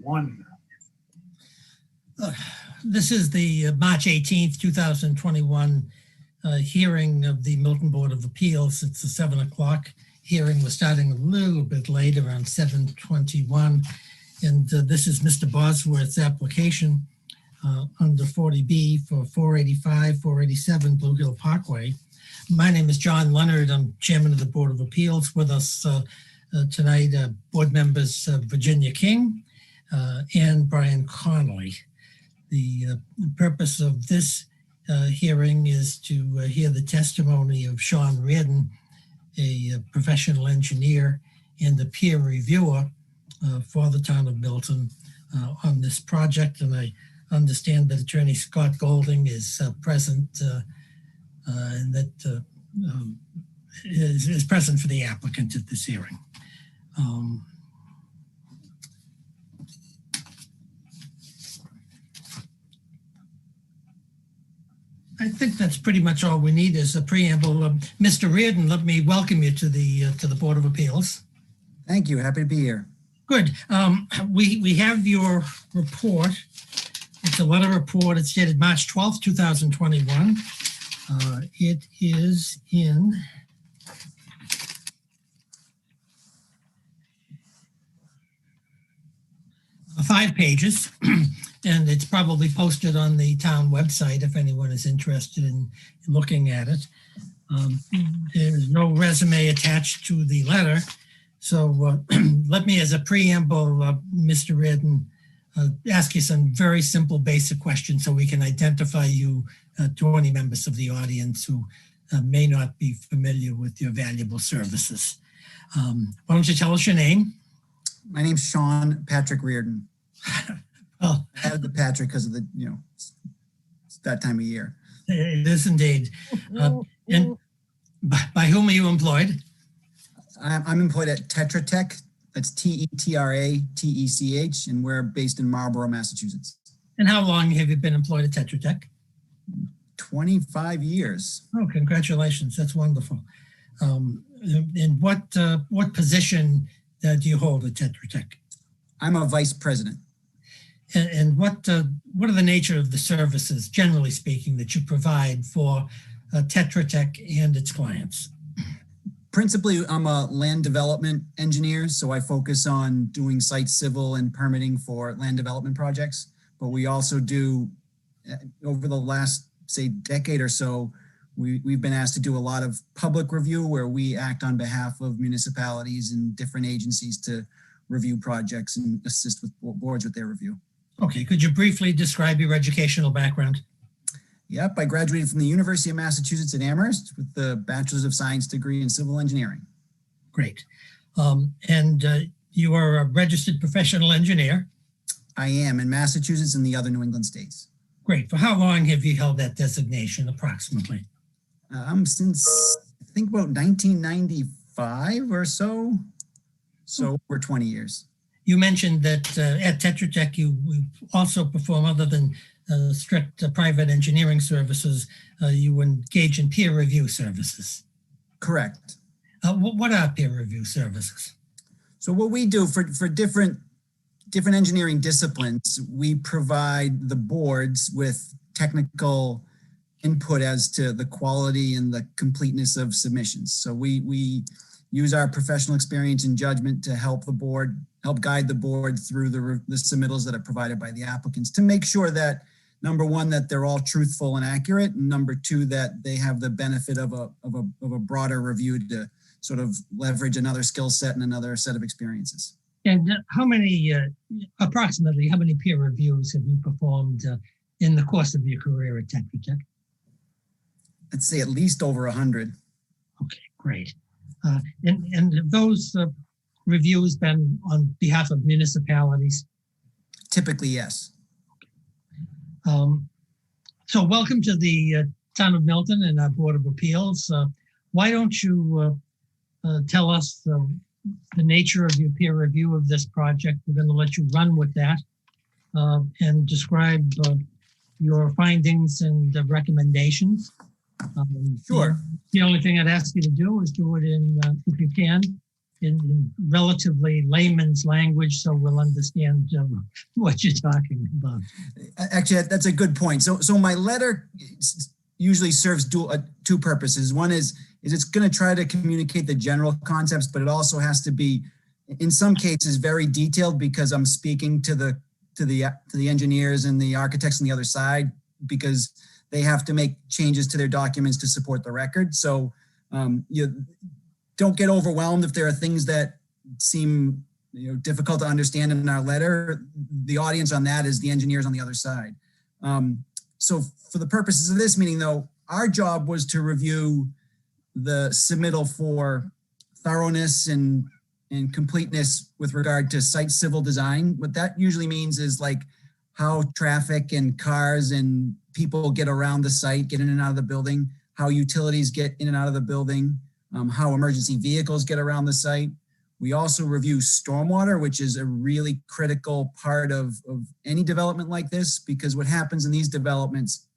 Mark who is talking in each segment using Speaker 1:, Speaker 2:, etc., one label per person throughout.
Speaker 1: One.
Speaker 2: This is the March 18th, 2021 hearing of the Milton Board of Appeals. It's a 7 o'clock hearing. We're starting a little bit late, around 7:21. And this is Mr. Bosworth's application under 40B for 485, 487 Blue Hill Parkway. My name is John Leonard. I'm chairman of the Board of Appeals. With us tonight, board members Virginia King and Brian Connolly. The purpose of this hearing is to hear the testimony of Sean Reardon, a professional engineer and a peer reviewer for the town of Milton on this project. And I understand that Attorney Scott Golding is present and that is present for the applicant at this hearing. I think that's pretty much all we need as a preamble. Mr. Reardon, let me welcome you to the Board of Appeals.
Speaker 3: Thank you. Happy to be here.
Speaker 2: Good. We have your report. It's a letter report. It's dated March 12th, 2021. It is in 5 pages. And it's probably posted on the town website if anyone is interested in looking at it. There's no resume attached to the letter. So let me, as a preamble, Mr. Reardon, ask you some very simple basic questions so we can identify you to any members of the audience who may not be familiar with your valuable services. Why don't you tell us your name?
Speaker 3: My name's Sean Patrick Reardon.
Speaker 2: Oh,
Speaker 3: I have the Patrick because of the, it's that time of year.
Speaker 2: It is indeed. And by whom are you employed?
Speaker 3: I'm employed at Tetra Tech. That's TETRATECH, and we're based in Marlborough, Massachusetts.
Speaker 2: And how long have you been employed at Tetra Tech?
Speaker 3: 25 years.
Speaker 2: Oh, congratulations. That's wonderful. And what position do you hold at Tetra Tech?
Speaker 3: I'm a vice president.
Speaker 2: And what are the nature of the services, generally speaking, that you provide for Tetra Tech and its clients?
Speaker 3: Principally, I'm a land development engineer, so I focus on doing site civil and permitting for land development projects. But we also do, over the last, say, decade or so, we've been asked to do a lot of public review where we act on behalf of municipalities and different agencies to review projects and assist with boards with their review.
Speaker 2: Okay, could you briefly describe your educational background?
Speaker 3: Yep, I graduated from the University of Massachusetts at Amherst with the Bachelor's of Science degree in Civil Engineering.
Speaker 2: Great. And you are a registered professional engineer?
Speaker 3: I am, in Massachusetts and the other New England states.
Speaker 2: Great. For how long have you held that designation, approximately?
Speaker 3: Since, I think, about 1995 or so. So over 20 years.
Speaker 2: You mentioned that at Tetra Tech, you also perform, other than strict private engineering services, you engage in peer review services.
Speaker 3: Correct.
Speaker 2: What are peer review services?
Speaker 3: So what we do for different engineering disciplines, we provide the boards with technical input as to the quality and the completeness of submissions. So we use our professional experience and judgment to help guide the board through the submittals that are provided by the applicants to make sure that, number one, that they're all truthful and accurate, and number two, that they have the benefit of a broader review to sort of leverage another skill set and another set of experiences.
Speaker 2: And approximately how many peer reviews have you performed in the course of your career at Tetra Tech?
Speaker 3: I'd say at least over 100.
Speaker 2: Okay, great. And those reviews been on behalf of municipalities?
Speaker 3: Typically, yes.
Speaker 2: So welcome to the town of Milton and our Board of Appeals. Why don't you tell us the nature of your peer review of this project? We're going to let you run with that and describe your findings and recommendations.
Speaker 3: Sure.
Speaker 2: The only thing I'd ask you to do is do it in, if you can, in relatively layman's language so we'll understand what you're talking about.
Speaker 3: Actually, that's a good point. So my letter usually serves two purposes. One is it's going to try to communicate the general concepts, but it also has to be, in some cases, very detailed because I'm speaking to the engineers and the architects on the other side because they have to make changes to their documents to support the record. So you don't get overwhelmed if there are things that seem difficult to understand in our letter. The audience on that is the engineers on the other side. So for the purposes of this meeting, though, our job was to review the submittal for thoroughness and completeness with regard to site civil design. What that usually means is like how traffic and cars and people get around the site, get in and out of the building, how utilities get in and out of the building, how emergency vehicles get around the site. We also review stormwater, which is a really critical part of any development like this, because what happens in these developments,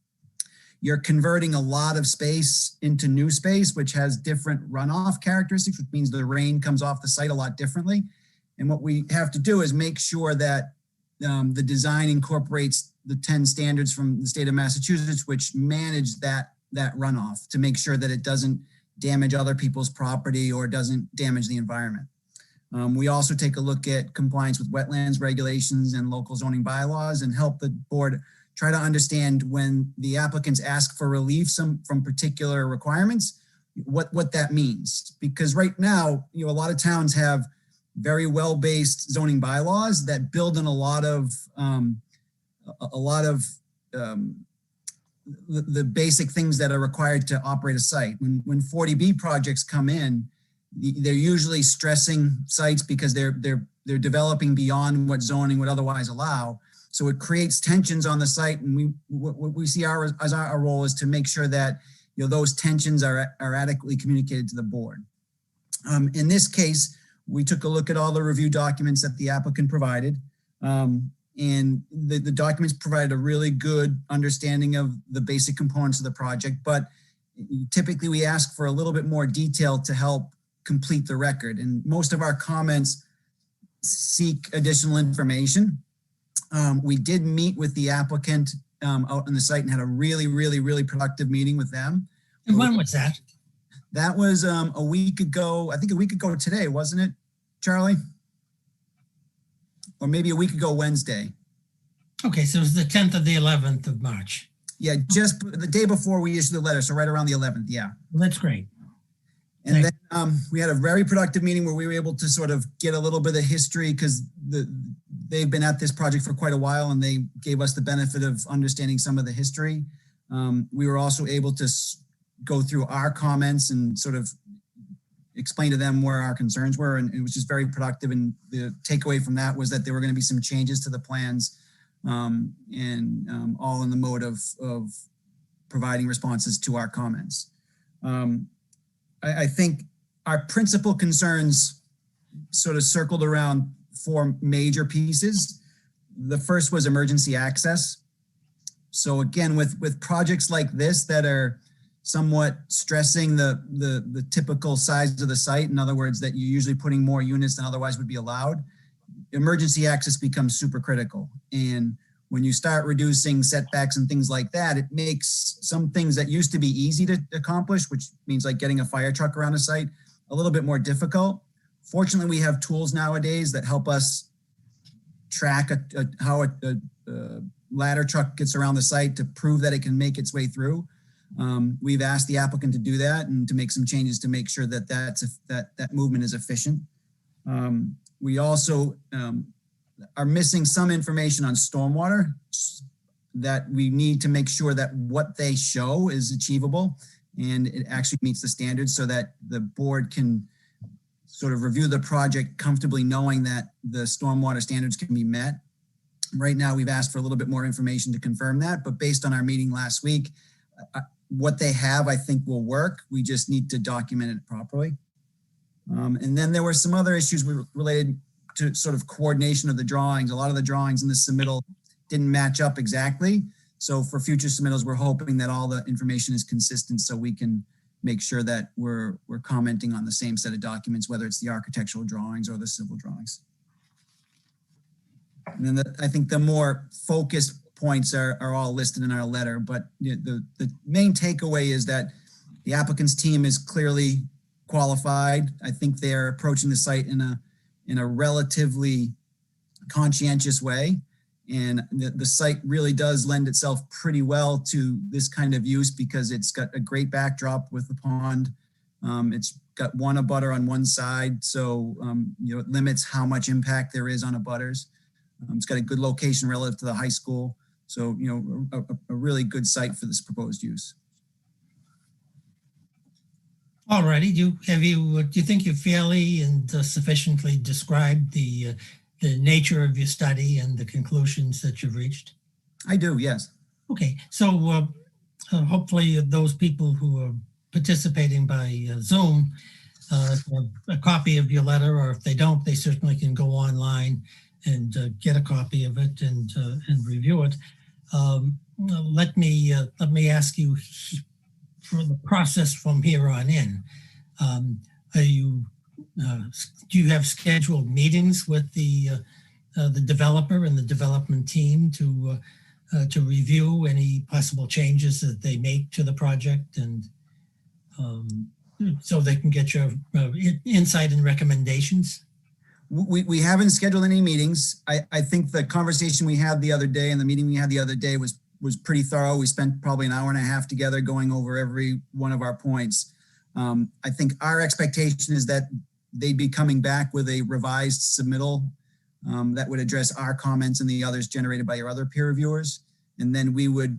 Speaker 3: you're converting a lot of space into new space, which has different runoff characteristics, which means the rain comes off the site a lot differently. And what we have to do is make sure that the design incorporates the 10 standards from the state of Massachusetts, which manage that runoff to make sure that it doesn't damage other people's property or doesn't damage the environment. We also take a look at compliance with wetlands regulations and local zoning bylaws and help the board try to understand when the applicants ask for relief from particular requirements, what that means. Because right now, a lot of towns have very well-based zoning bylaws that build in a lot of the basic things that are required to operate a site. When 40B projects come in, they're usually stressing sites because they're developing beyond what zoning would otherwise allow. So it creates tensions on the site, and what we see as our role is to make sure that those tensions are adequately communicated to the board. In this case, we took a look at all the review documents that the applicant provided, and the documents provided a really good understanding of the basic components of the project. But typically, we ask for a little bit more detail to help complete the record, and most of our comments seek additional information. We did meet with the applicant out on the site and had a really productive meeting with them.
Speaker 2: And when was that?
Speaker 3: That was a week ago. I think a week ago today, wasn't it, Charlie? Or maybe a week ago Wednesday.
Speaker 2: Okay, so it was the 10th or the 11th of March.
Speaker 3: Yeah, just the day before we issued the letter, so right around the 11th, yeah.
Speaker 2: Well, that's great.
Speaker 3: And then we had a very productive meeting where we were able to sort of get a little bit of history because they've been at this project for quite a while and they gave us the benefit of understanding some of the history. We were also able to go through our comments and sort of explain to them where our concerns were, and it was just very productive. And the takeaway from that was that there were going to be some changes to the plans, and all in the mode of providing responses to our comments. I think our principal concerns sort of circled around 4 major pieces. The first was emergency access. So again, with projects like this that are somewhat stressing the typical size of the site, in other words, that you're usually putting more units than otherwise would be allowed, emergency access becomes super critical. And when you start reducing setbacks and things like that, it makes some things that used to be easy to accomplish, which means like getting a fire truck around a site, a little bit more difficult. Fortunately, we have tools nowadays that help us track how a ladder truck gets around the site to prove that it can make its way through. We've asked the applicant to do that and to make some changes to make sure that that movement is efficient. We also are missing some information on stormwater that we need to make sure that what they show is achievable and it actually meets the standards so that the board can sort of review the project comfortably knowing that the stormwater standards can be met. Right now, we've asked for a little bit more information to confirm that, but based on our meeting last week, what they have, I think will work. We just need to document it properly. And then there were some other issues related to sort of coordination of the drawings. A lot of the drawings in the submittal didn't match up exactly. So for future submittals, we're hoping that all the information is consistent so we can make sure that we're commenting on the same set of documents, whether it's the architectural drawings or the civil drawings. And then I think the more focused points are all listed in our letter, but the main takeaway is that the applicant's team is clearly qualified. I think they're approaching the site in a relatively conscientious way. And the site really does lend itself pretty well to this kind of use because it's got a great backdrop with the pond. It's got one abutter on one side, so it limits how much impact there is on abutters. It's got a good location relative to the high school. So, a really good site for this proposed use.
Speaker 2: All righty. Do you think you fairly and sufficiently described the nature of your study and the conclusions that you've reached?
Speaker 3: I do, yes.
Speaker 2: Okay. So hopefully those people who are participating by Zoom have a copy of your letter, or if they don't, they certainly can go online and get a copy of it and review it. Let me ask you for the process from here on in. Do you have scheduled meetings with the developer and the development team to review any possible changes that they make to the project, and so they can get your insight and recommendations?
Speaker 3: We haven't scheduled any meetings. I think the conversation we had the other day and the meeting we had the other day was pretty thorough. We spent probably an hour and a half together going over every one of our points. I think our expectation is that they'd be coming back with a revised submittal that would address our comments and the others generated by your other peer reviewers. And then we would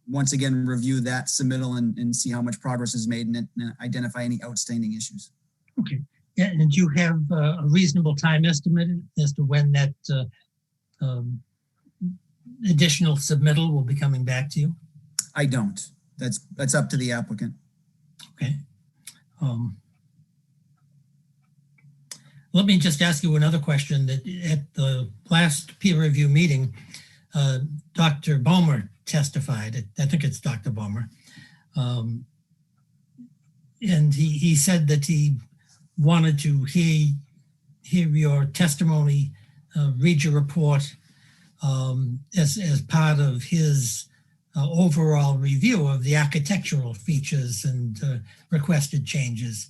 Speaker 3: once again review that submittal and see how much progress is made and identify any outstanding issues.
Speaker 2: Okay. Yeah, and do you have a reasonable time estimate as to when that additional submittal will be coming back to you?
Speaker 3: I don't. That's up to the applicant.
Speaker 2: Okay. Let me just ask you another question. That at the last peer review meeting, Dr. Bomer testified. I think it's Dr. Bomer. And he said that he wanted to hear your testimony, read your report as part of his overall review of the architectural features and requested changes.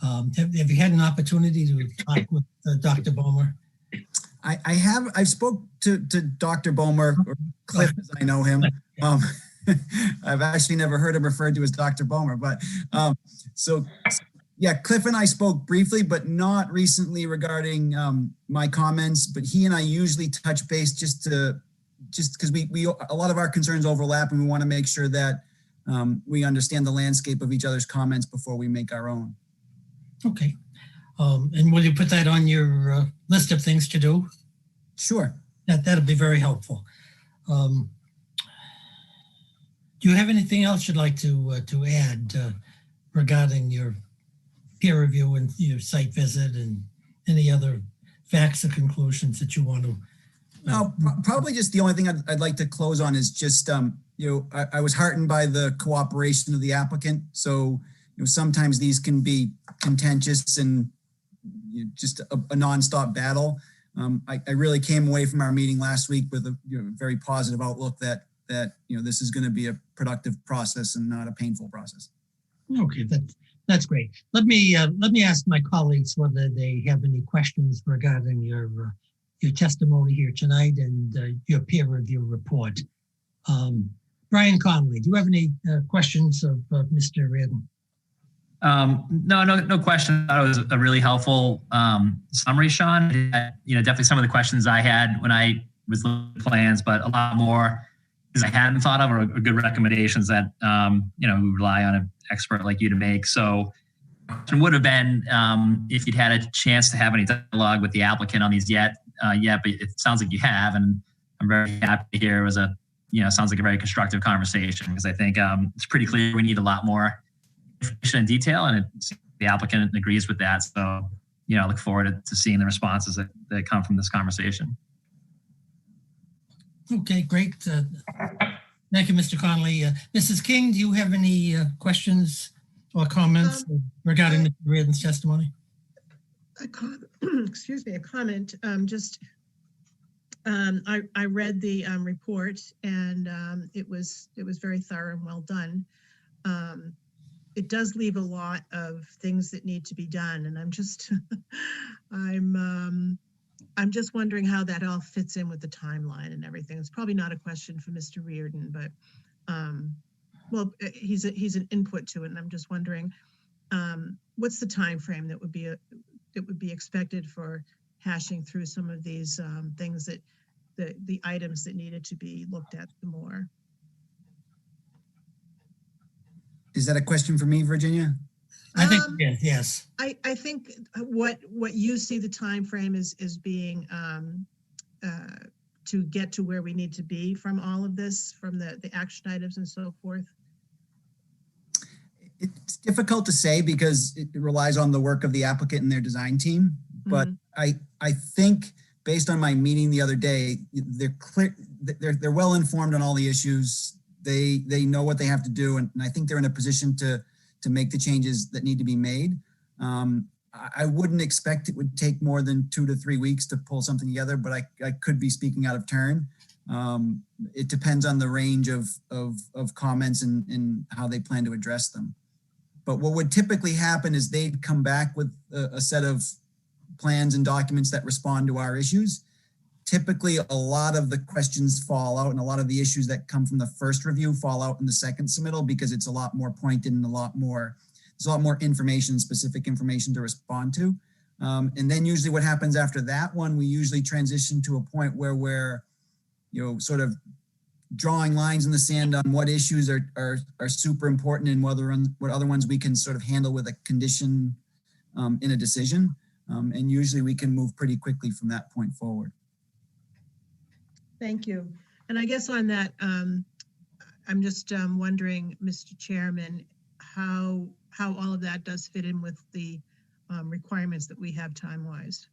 Speaker 2: Have you had an opportunity to talk with Dr. Bomer?
Speaker 3: I have. I've spoke to Dr. Bomer, or Cliff as I know him. I've actually never heard him referred to as Dr. Bomer, but so yeah, Cliff and I spoke briefly, but not recently regarding my comments. But he and I usually touch base just because we a lot of our concerns overlap, and we want to make sure that we understand the landscape of each other's comments before we make our own.
Speaker 2: Okay. And will you put that on your list of things to do?
Speaker 3: Sure.
Speaker 2: That'll be very helpful. Do you have anything else you'd like to add regarding your peer review and your site visit and any other facts or conclusions that you want to?
Speaker 3: No, probably just the only thing I'd like to close on is just, I was heartened by the cooperation of the applicant. So, sometimes these can be contentious and just a nonstop battle. I really came away from our meeting last week with a very positive outlook that this is going to be a productive process and not a painful process.
Speaker 2: Okay, that's great. Let me ask my colleagues whether they have any questions regarding your testimony here tonight and your peer review report. Brian Conley, do you have any questions of Mr. Reardon?
Speaker 1: No question. I thought it was a really helpful summary, Sean. Definitely some of the questions I had when I was looking at plans, but a lot more because I hadn't thought of or good recommendations that we rely on an expert like you to make. So it would have been if you'd had a chance to have any dialogue with the applicant on these yet, but it sounds like you have, and I'm very happy to hear it was sounds like a very constructive conversation because I think it's pretty clear we need a lot more information and detail, and the applicant agrees with that. So, I look forward to seeing the responses that come from this conversation.
Speaker 2: Okay, great. Thank you, Mr. Conley. Mrs. King, do you have any questions or comments regarding Mr. Reardon's testimony?
Speaker 4: Excuse me, a comment. I read the report, and it was very thorough and well done. It does leave a lot of things that need to be done, and I'm just I'm just wondering how that all fits in with the timeline and everything. It's probably not a question for Mr. Reardon, but well, he's an input to it, and I'm just wondering what's the time frame that would be expected for hashing through some of these things that the items that needed to be looked at more.
Speaker 3: Is that a question for me, Virginia?
Speaker 2: I think yes.
Speaker 4: I think what you see the time frame is being to get to where we need to be from all of this, from the action items and so forth.
Speaker 3: It's difficult to say because it relies on the work of the applicant and their design team. But I think based on my meeting the other day, they're clear, they're well informed on all the issues. They know what they have to do, and I think they're in a position to make the changes that need to be made. I wouldn't expect it would take more than 2 to 3 weeks to pull something together, but I could be speaking out of turn. It depends on the range of comments and how they plan to address them. But what would typically happen is they'd come back with a set of plans and documents that respond to our issues. Typically, a lot of the questions fall out and a lot of the issues that come from the first review fall out in the second submittal because it's a lot more pointed and there's a lot more information, specific information to respond to. And then usually what happens after that one, we usually transition to a point where we're, sort of drawing lines in the sand on what issues are super important and what other ones we can sort of handle with a condition in a decision. And usually we can move pretty quickly from that point forward.
Speaker 4: Thank you. And I guess on that, I'm just wondering, Mr. Chairman, how all of that does fit in with the requirements that we have time-wise.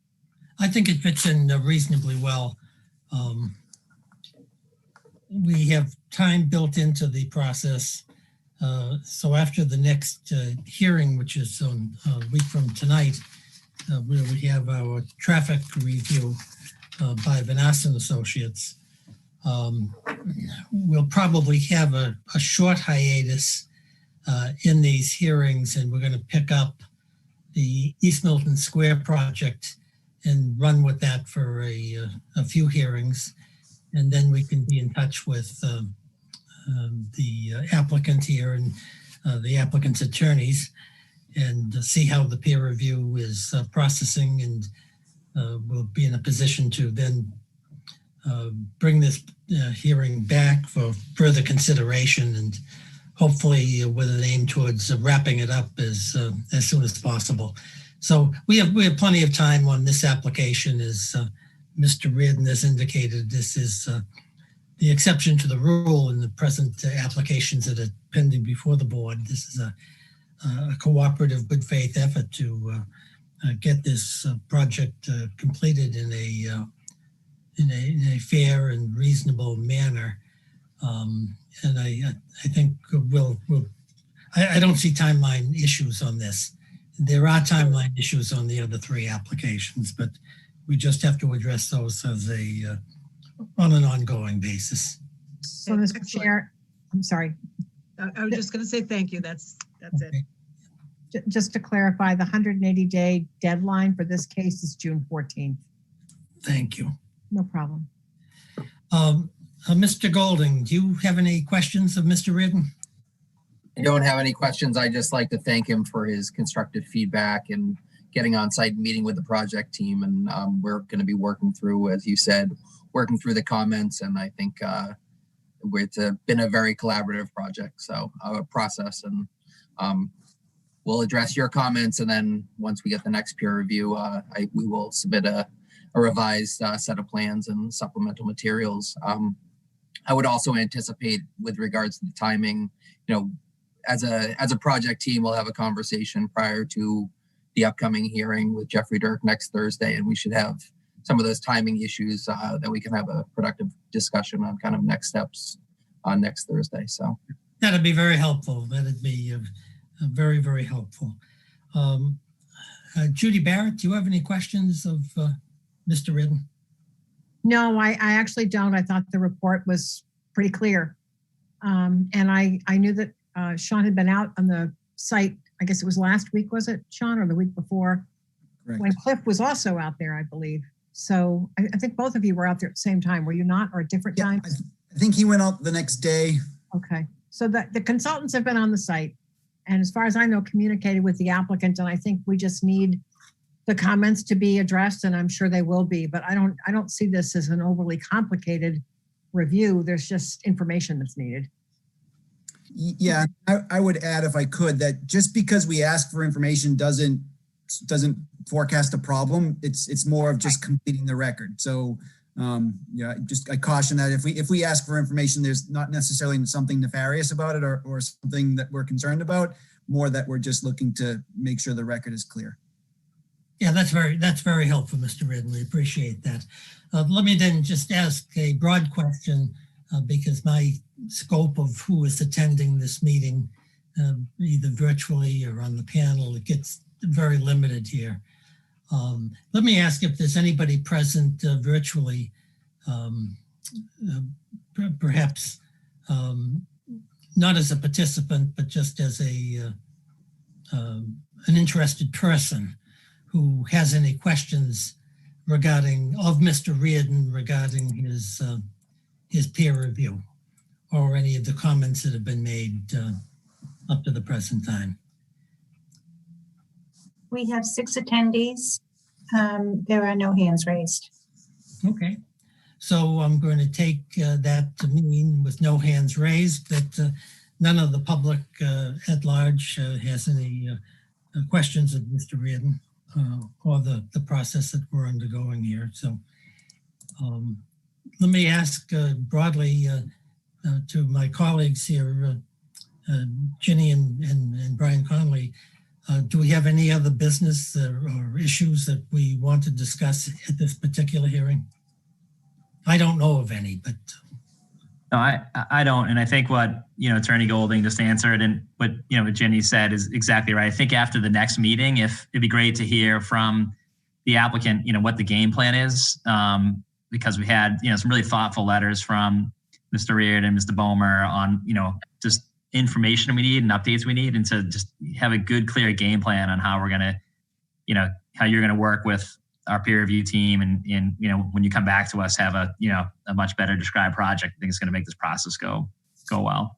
Speaker 2: I think it fits in reasonably well. We have time built into the process. So after the next hearing, which is on a week from tonight, we have our traffic review by Vanassan Associates. We'll probably have a short hiatus in these hearings, and we're going to pick up the East Milton Square project and run with that for a few hearings. And then we can be in touch with the applicant here and the applicant's attorneys and see how the peer review is processing, and we'll be in a position to then bring this hearing back for further consideration, and hopefully with an aim towards wrapping it up as soon as possible. So we have plenty of time on this application. As Mr. Reardon has indicated, this is the exception to the rule in the present applications that are pending before the board. This is a cooperative, good faith effort to get this project completed in a fair and reasonable manner. And I think I don't see timeline issues on this. There are timeline issues on the other 3 applications, but we just have to address those as on an ongoing basis.
Speaker 5: So, Mr. Chair, I'm sorry.
Speaker 4: I was just going to say thank you. That's okay.
Speaker 5: It. Just to clarify, the 180-day deadline for this case is June 14th.
Speaker 2: Thank you.
Speaker 5: No problem.
Speaker 2: Mr. Golding, do you have any questions of Mr. Reardon?
Speaker 6: I don't have any questions. I just like to thank him for his constructive feedback and getting on site and meeting with the project team. And we're going to be working through, as you said, working through the comments. And I think it's been a very collaborative project, so process. And we'll address your comments. And then once we get the next peer review, we will submit a revised set of plans and supplemental materials. I would also anticipate, with regards to the timing, as a project team, we'll have a conversation prior to the upcoming hearing with Jeffrey Dirk next Thursday, and we should have some of those timing issues that we can have a productive discussion on kind of next steps on next Thursday. So
Speaker 2: that'd be very helpful. That'd be Very, very helpful. Judy Barrett, do you have any questions of Mr. Ridden?
Speaker 5: No, I actually don't. I thought the report was pretty clear. And I knew that Sean had been out on the site. I guess it was last week, was it, Sean, or the week before?
Speaker 3: Correct.
Speaker 5: When Cliff was also out there, I believe. So I think both of you were out there at the same time, were you not, or at different
Speaker 3: Yeah,
Speaker 5: times?
Speaker 3: I think he went out the next day.
Speaker 5: Okay, so the consultants have been on the site, and as far as I know, communicated with the applicant, and I think we just need the comments to be addressed, and I'm sure they will be, but I don't see this as an overly complicated review. There's just information that's needed.
Speaker 3: Yeah, I would add, if I could, that just because we ask for information doesn't forecast a problem. It's more of just completing the record. So yeah, I caution that if we ask for information, there's not necessarily something nefarious about it or something that we're concerned about, more that we're just looking to make sure the record is clear.
Speaker 2: Yeah, that's very helpful, Mr. Ridden. We appreciate that. Let me then just ask a broad question because my scope of who is attending this meeting, either virtually or on the panel, it gets very limited here. Let me ask if there's anybody present virtually, perhaps not as a participant, but just as an interested person who has any questions of Mr. Reardon regarding his peer review or any of the comments that have been made up to the present time.
Speaker 7: We have 6 attendees. There are no hands raised.
Speaker 2: Okay, so I'm going to take that to mean with no hands raised that none of the public at large has any questions of Mr. Reardon or the process that we're undergoing here. So let me ask broadly to my colleagues here, Ginny and Brian Conley, do we have any other business or issues that we want to discuss at this particular hearing? I don't know of any, but.
Speaker 1: No, I don't. And I think what, Attorney Golding just answered and what Ginny said is exactly right. I think after the next meeting, if it'd be great to hear from the applicant, what the game plan is, because we had, some really thoughtful letters from Mr. Reardon and Mr. Bomer on, just information we need and updates we need, and to just have a good, clear game plan on how we're going to, how you're going to work with our peer review team. And, when you come back to us, have a much better described project. I think it's going to make this process go well.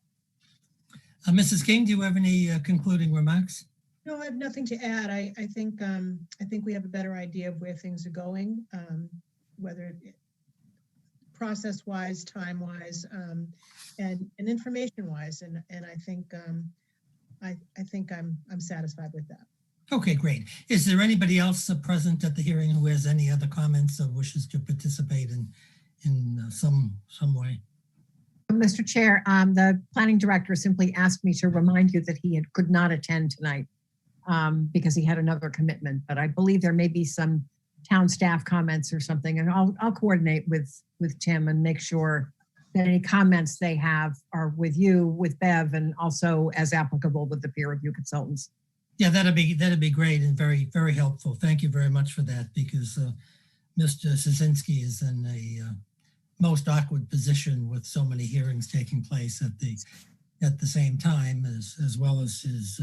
Speaker 2: Mrs. King, do you have any concluding remarks?
Speaker 4: No, I have nothing to add. I think we have a better idea of where things are going, whether process-wise, time-wise, and information-wise, and I think I'm satisfied with that.
Speaker 2: Okay, great. Is there anybody else present at the hearing who has any other comments or wishes to participate in some way?
Speaker 5: Mr. Chair, the planning director simply asked me to remind you that he could not attend tonight because he had another commitment, but I believe there may be some town staff comments or something, and I'll coordinate with Tim and make sure that any comments they have are with you, with Bev, and also as applicable with the peer review consultants.
Speaker 2: Yeah, that'd be great and very, very helpful. Thank you very much for that, because Mr. Szynski is in a most awkward position with so many hearings taking place at the same time, as well as his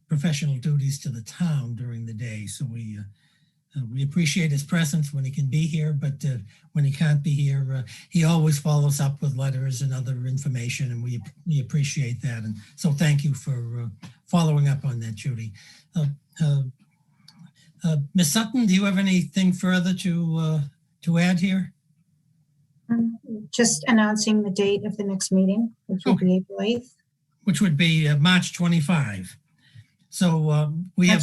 Speaker 2: professional duties to the town during the day. So we appreciate his presence when he can be here, but when he can't be here, he always follows up with letters and other information, and we appreciate that. And so thank you for following up on that, Judy. Ms. Sutton, do you have anything further to add here?
Speaker 7: Just announcing the date of the next meeting, which will be April 8th.
Speaker 2: Which would be March 25. So we have...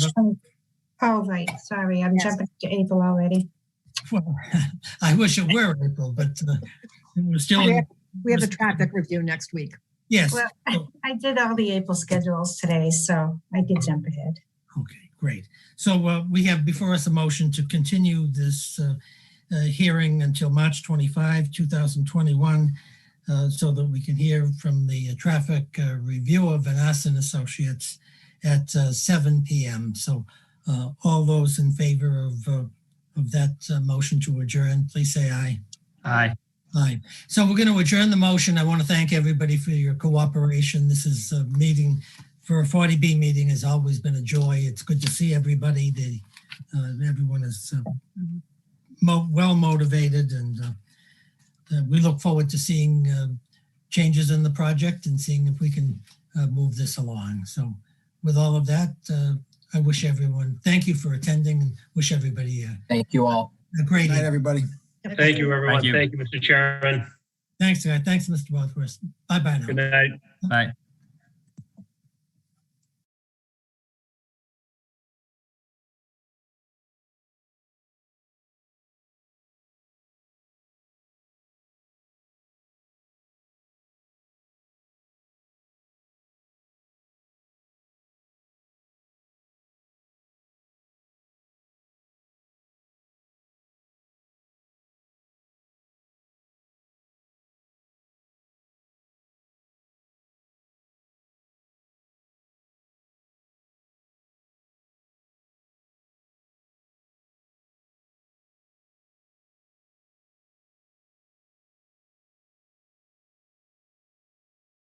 Speaker 7: Oh, right. Sorry, I'm jumping to April already.
Speaker 2: Well, I wish it were April, but we're still...
Speaker 5: We have a traffic review next week.
Speaker 2: Yes.
Speaker 7: Well, I did all the April schedules today, so I did jump ahead.
Speaker 2: Okay, great. So we have before us a motion to continue this hearing until March 25, 2021. so that we can hear from the traffic review of Vanessa and Associates at 7 p.m. So all those in favor of that motion to adjourn, please say aye.
Speaker 1: Aye.
Speaker 2: Aye. So we're going to adjourn the motion. I want to thank everybody for your cooperation. This is a meeting for a 40B meeting has always been a joy. It's good to see everybody. Everyone is well motivated, and we look forward to seeing changes in the project and seeing if we can move this along. So with all of that, I wish everyone, thank you for attending, and wish everybody
Speaker 6: Thank you all.
Speaker 2: a great
Speaker 3: Good night,
Speaker 2: evening.
Speaker 3: everybody.
Speaker 8: Thank you, everyone.
Speaker 1: Thank you.
Speaker 8: Thank you, Mr. Chairman.
Speaker 2: Thanks, guys. Thanks, Mr. Wadsworth. Bye-bye now.
Speaker 8: Good night.
Speaker 1: Bye.